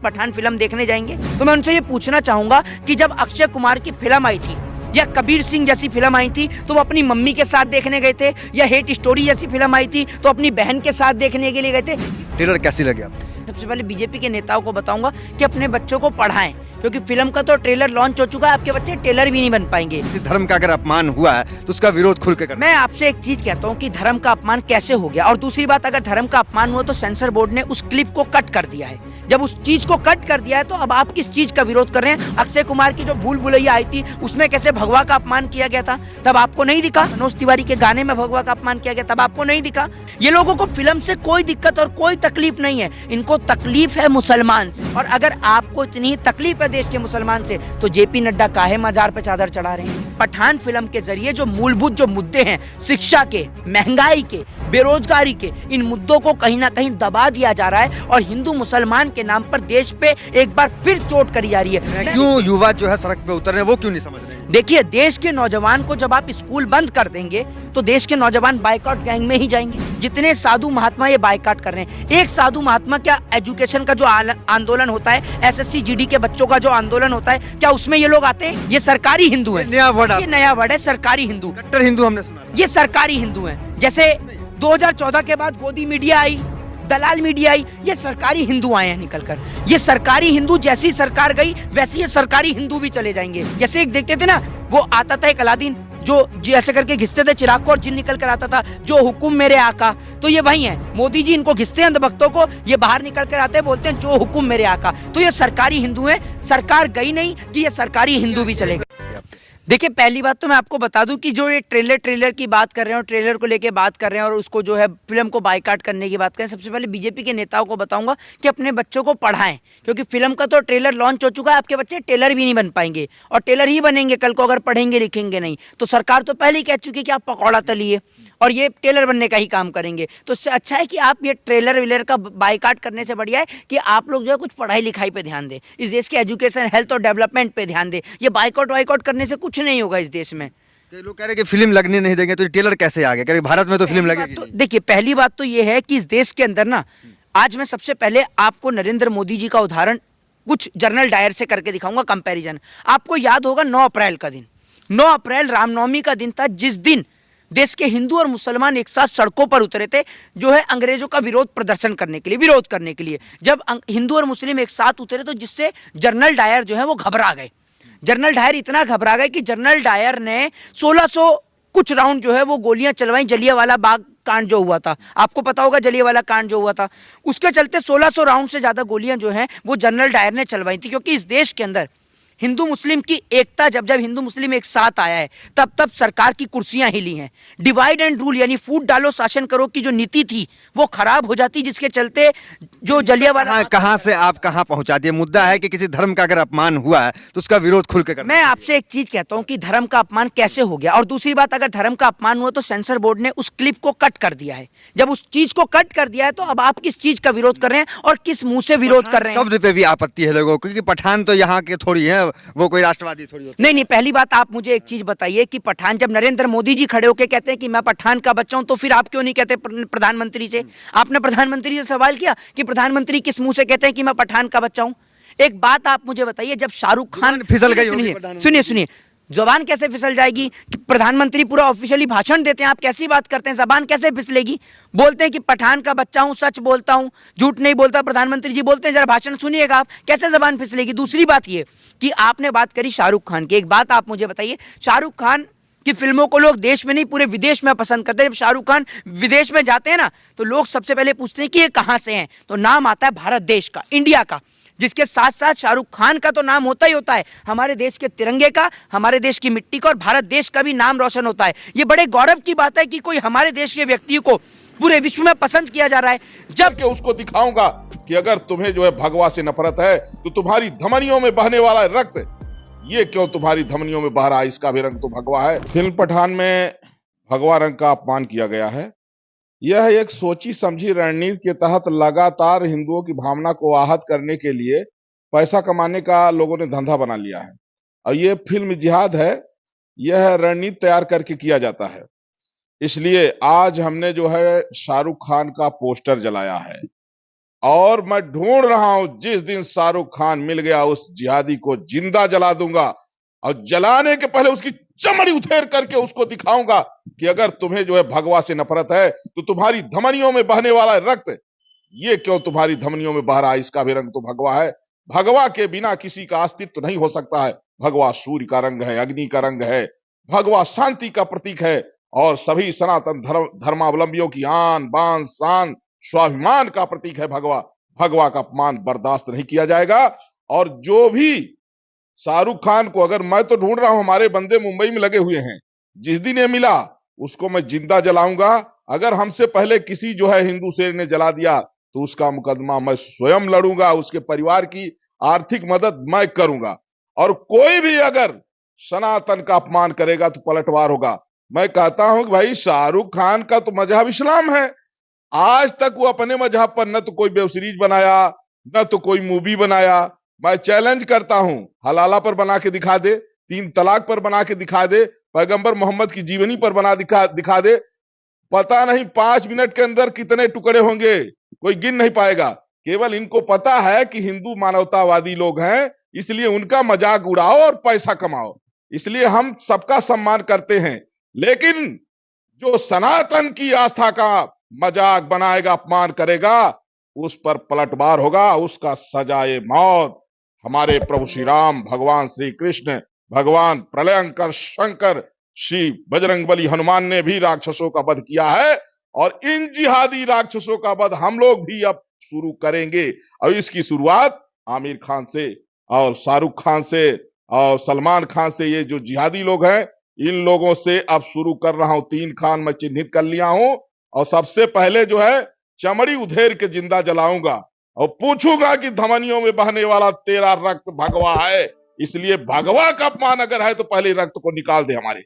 Pathan film देखने जाएंगे? तो मैं उनसे ये पूछना चाहूंगा कि जब अक्षय कुमार की फिल्म आई थी या कबीर सिंह जैसी फिल्म आई थी तो वो अपनी मम्मी के साथ देखने गए थे, या हेट स्टोरी जैसी फिल्म आई थी तो अपनी बहन के साथ देखने के लिए गए थे? ट्रेलर कैसी लगी आपको? सबसे पहले बीजेपी के नेताओं को बताऊंगा कि अपने बच्चों को पढ़ाएं, क्योंकि फिल्म का तो ट्रेलर लॉन्च हो चुका है, आपके बच्चे ट्रेलर भी नहीं बन पाएंगे। धर्म का अगर अपमान हुआ है तो उसका विरोध खुल के करना। मैं आपसे एक चीज कहता हूँ कि धर्म का अपमान कैसे हो गया, और दूसरी बात, अगर धर्म का अपमान हुआ तो सेंसर बोर्ड ने उस क्लिप को कट कर दिया है। जब उस चीज को कट कर दिया है तो अब आप किस चीज का विरोध कर रहे हैं? अक्षय कुमार की जो भूल भुलैया आई थी उसमें कैसे भगवा का अपमान किया गया था, तब आपको नहीं दिखा? मनोज तिवारी के गाने में भगवा का अपमान किया गया, तब आपको नहीं दिखा? ये लोगों को फिल्म से कोई दिक्कत और कोई तकलीफ नहीं है, इनको तकलीफ है मुसलमान से। और अगर आपको इतनी तकलीफ है देश के मुसलमान से तो जेपी नड्डा काहे मजार पे चादर चढ़ा रहे हैं? पठान फिल्म के जरिए जो मूलभूत जो मुद्दे हैं, शिक्षा के, महंगाई के, बेरोजगारी के, इन मुद्दों को कहीं ना कहीं दबा दिया जा रहा है और हिंदू मुसलमान के नाम पर देश पे एक बार फिर चोट करी जा रही है। क्यों युवा जो है सड़क पे उतर रहे हैं, वो क्यों नहीं समझ रहे? देखिए, देश के नौजवान को जब आप स्कूल बंद कर देंगे तो देश के नौजवान बाइकआउट गैंग में ही जाएंगे। जितने साधु महात्मा ये बाइकआउट कर रहे हैं, एक साधु महात्मा क्या एजुकेशन का जो आंदोलन होता है, एसएससी जीडी के बच्चों का जो आंदोलन होता है, क्या उसमें ये लोग आते हैं? ये सरकारी हिंदू है। नया वर्ड है सरकारी हिंदू। कट्टर हिंदू हमने सुना। ये सरकारी हिंदू है। जैसे 2014 के बाद गोदी मीडिया आई, दलाल मीडिया आई, ये सरकारी हिंदू आए हैं निकलकर। ये सरकारी हिंदू, जैसी सरकार गई वैसे ये सरकारी हिंदू भी चले जाएंगे। जैसे एक देखते थे ना, वो आता था एक अलादीन जो ऐसे करके घिसते थे चिराग को और जिन निकल कर आता था, जो हुकुम मेरे आका, तो ये वही है। मोदी जी इनको घिसते हैं अंधभक्तों को, ये बाहर निकल कर आते हैं, बोलते हैं जो हुकुम मेरे आका। तो ये सरकारी हिंदू है। सरकार गई नहीं कि ये सरकारी हिंदू भी चलेगा। देखिए, पहली बात तो मैं आपको बता दूं कि जो ये ट्रेलर की बात कर रहे हैं और ट्रेलर को लेके बात कर रहे हैं और उसको जो है फिल्म को बायकॉट करने की बात करें, सबसे पहले बीजेपी के नेताओं को बताऊंगा कि अपने बच्चों को पढ़ाएं, क्योंकि फिल्म का तो ट्रेलर लॉन्च हो चुका है, आपके बच्चे ट्रेलर भी नहीं बन पाएंगे और ट्रेलर ही बनेंगे कल को अगर पढ़ेंगे लिखेंगे नहीं तो। सरकार तो पहले ही कह चुकी है कि आप पकौड़ा तलिए और ये ट्रेलर बनने का ही काम करेंगे। तो इससे अच्छा है कि आप ये ट्रेलर विलर का बायकॉट करने से बढ़िया है कि आप लोग जो है कुछ पढ़ाई लिखाई पे ध्यान दें, इस देश के एजुकेशन, हेल्थ और डेवलपमेंट पे ध्यान दें। ये बायकॉट वाइकॉट करने से कुछ नहीं होगा इस देश में। लोग कह रहे हैं कि फिल्म लगने नहीं देंगे, तो ट्रेलर कैसे आ गया? कह रहे भारत में तो फिल्म लगेगी। तो देखिए, पहली बात तो ये है कि इस देश के अंदर ना, आज मैं सबसे पहले आपको नरेंद्र मोदी जी का उदाहरण कुछ जनरल डायर से करके दिखाऊंगा कंपैरिजन। आपको याद होगा 9 अप्रैल का दिन, 9 अप्रैल रामनवमी का दिन था, जिस दिन देश के हिंदू और मुसलमान एक साथ सड़कों पर उतरे थे जो है अंग्रेजों का विरोध प्रदर्शन करने के लिए, विरोध करने के लिए। जब हिंदू और मुस्लिम एक साथ उतरे तो जिससे जनरल डायर जो है वो घबरा गए। जनरल डायर इतना घबरा गए कि जनरल डायर ने 1600 कुछ राउंड जो है वो गोलियां चलवाई। जलियांवाला बाग कांड जो हुआ था, आपको पता होगा जलियांवाला कांड जो हुआ था, उसके चलते 1600 राउंड से ज्यादा गोलियां जो हैं वो जनरल डायर ने चलवाई थी। क्योंकि इस देश के अंदर हिंदू मुस्लिम की एकता, जब हिंदू मुस्लिम एक साथ आया है तब सरकार की कुर्सियां हिली हैं। डिवाइड एंड रूल यानी फूट डालो शासन करो की जो नीति थी वो खराब हो जाती, जिसके चलते जो जलियांवाला। कहां से आप कहां पहुंचा दिए? मुद्दा है कि किसी धर्म का अगर अपमान हुआ है तो उसका विरोध खुल के करना। मैं आपसे एक चीज कहता हूं कि धर्म का अपमान कैसे हो गया, और दूसरी बात, अगर धर्म का अपमान हुआ तो सेंसर बोर्ड ने उस क्लिप को कट कर दिया है। जब उस चीज को कट कर दिया है तो अब आप किस चीज का विरोध कर रहे हैं और किस मुंह से विरोध कर रहे हैं? शब्द पे भी आपत्ति है लोगों को, क्योंकि पठान तो यहाँ के थोड़ी है, वो कोई राष्ट्रवादी थोड़ी होती। नहीं, पहली बात आप मुझे एक चीज बताइए कि पठान, जब नरेंद्र मोदी जी खड़े होकर कहते हैं कि मैं पठान का बच्चा हूं, तो फिर आप क्यों नहीं कहते प्रधानमंत्री से? आपने प्रधानमंत्री से सवाल किया कि प्रधानमंत्री किस मुंह से कहते हैं कि मैं पठान का बच्चा हूं? एक बात आप मुझे बताइए, जब शाहरुख खान फिसल गई, सुनिए, जबान कैसे फिसल जाएगी कि प्रधानमंत्री पूरा ऑफिशियली भाषण देते हैं, आप कैसी बात करते हैं, जबान कैसे फिसलेगी? बोलते हैं कि पठान का बच्चा हूं, सच बोलता हूं, झूठ नहीं बोलता, प्रधानमंत्री जी बोलते हैं, जरा भाषण सुनिएगा आप, कैसे जबान फिसलेगी? दूसरी बात ये कि आपने बात करी शाहरुख खान की, एक बात आप मुझे बताइए, शाहरुख खान की फिल्मों को लोग देश में नहीं पूरे विदेश में पसंद करते हैं। जब शाहरुख खान विदेश में जाते हैं ना तो लोग सबसे पहले पूछते हैं कि ये कहां से हैं, तो नाम आता है भारत देश का, इंडिया का, जिसके साथ साथ शाहरुख खान का तो नाम होता ही होता है, हमारे देश के तिरंगे का, हमारे देश की मिट्टी का और भारत देश का भी नाम रोशन होता है। ये बड़े गौरव की बात है कि कोई हमारे देश के व्यक्ति को पूरे विश्व में पसंद किया जा रहा है। जब के उसको दिखाऊंगा कि अगर तुम्हें जो है भगवा से नफरत है तो तुम्हारी धमनियों में बहने वाला रक्त, ये क्यों तुम्हारी धमनियों में बह रहा है, इसका भी रंग तो भगवा है। फिल्म पठान में भगवा रंग का अपमान किया गया है। यह एक सोची समझी रणनीति के तहत लगातार हिंदुओं की भावना को आहत करने के लिए पैसा कमाने का लोगों ने धंधा बना लिया है, और ये फिल्म जिहाद है। यह रणनीति तैयार करके किया जाता है। इसलिए आज हमने जो है शाहरुख खान का पोस्टर जलाया है और मैं ढूंढ रहा हूं, जिस दिन शाहरुख खान मिल गया उस जिहादी को जिंदा जला दूंगा और जलाने के पहले उसकी चमड़ी उधेड़ करके उसको दिखाऊंगा कि अगर तुम्हें जो है भगवा से नफरत है तो तुम्हारी धमनियों में बहने वाला रक्त ये क्यों तुम्हारी धमनियों में बह रहा है, इसका भी रंग तो भगवा है। भगवा के बिना किसी का अस्तित्व नहीं हो सकता है। भगवा सूर्य का रंग है, अग्नि का रंग है, भगवा शांति का प्रतीक है और सभी सनातन धर्मावलंबियों की आन बान शान स्वाभिमान का प्रतीक है भगवा। भगवा का अपमान बर्दाश्त नहीं किया जाएगा। और जो भी शाहरुख खान को, अगर मैं तो ढूंढ रहा हूं, हमारे बंदे मुंबई में लगे हुए हैं, जिस दिन ये मिला उसको मैं जिंदा जलाऊंगा। अगर हमसे पहले किसी जो है हिंदू शेर ने जला दिया तो उसका मुकदमा मैं स्वयं लड़ूंगा, उसके परिवार की आर्थिक मदद मैं करूंगा। और कोई भी अगर सनातन का अपमान करेगा तो पलटवार होगा। मैं कहता हूं कि भाई शाहरुख खान का तो मजहब इस्लाम है, आज तक वो अपने मजहब पर न तो कोई वेब सीरीज बनाया न तो कोई मूवी बनाया। मैं चैलेंज करता हूं, हलाला पर बना के दिखा दे, 3 तलाक पर बना के दिखा दे, पैगंबर मोहम्मद की जीवनी पर बना दिखा दे, पता नहीं 5 मिनट के अंदर कितने टुकड़े होंगे, कोई गिन नहीं पाएगा। केवल इनको पता है कि हिंदू मानवतावादी लोग हैं, इसलिए उनका मजाक उड़ाओ और पैसा कमाओ। इसलिए हम सबका सम्मान करते हैं, लेकिन जो सनातन की आस्था का मजाक बनाएगा, अपमान करेगा, उस पर पलटवार होगा, उसका सजाए मौत। हमारे प्रभु श्री राम, भगवान श्री कृष्ण, भगवान प्रलयंकर शंकर, श्री बजरंगबली हनुमान ने भी राक्षसों का वध किया है और इन जिहादी राक्षसों का वध हम लोग भी अब शुरू करेंगे। और इसकी शुरुआत आमिर खान से और शाहरुख खान से और सलमान खान से, ये जो जिहादी लोग हैं इन लोगों से अब शुरू कर रहा हूं। 3 खान मैं चिन्हित कर लिया हूं और सबसे पहले जो है चमड़ी उधेड़ के जिंदा जलाऊंगा और पूछूंगा कि धमनियों में बहने वाला तेरा रक्त भगवा है, इसलिए भगवा का अपमान अगर है तो पहले रक्त को निकाल दे हमारे।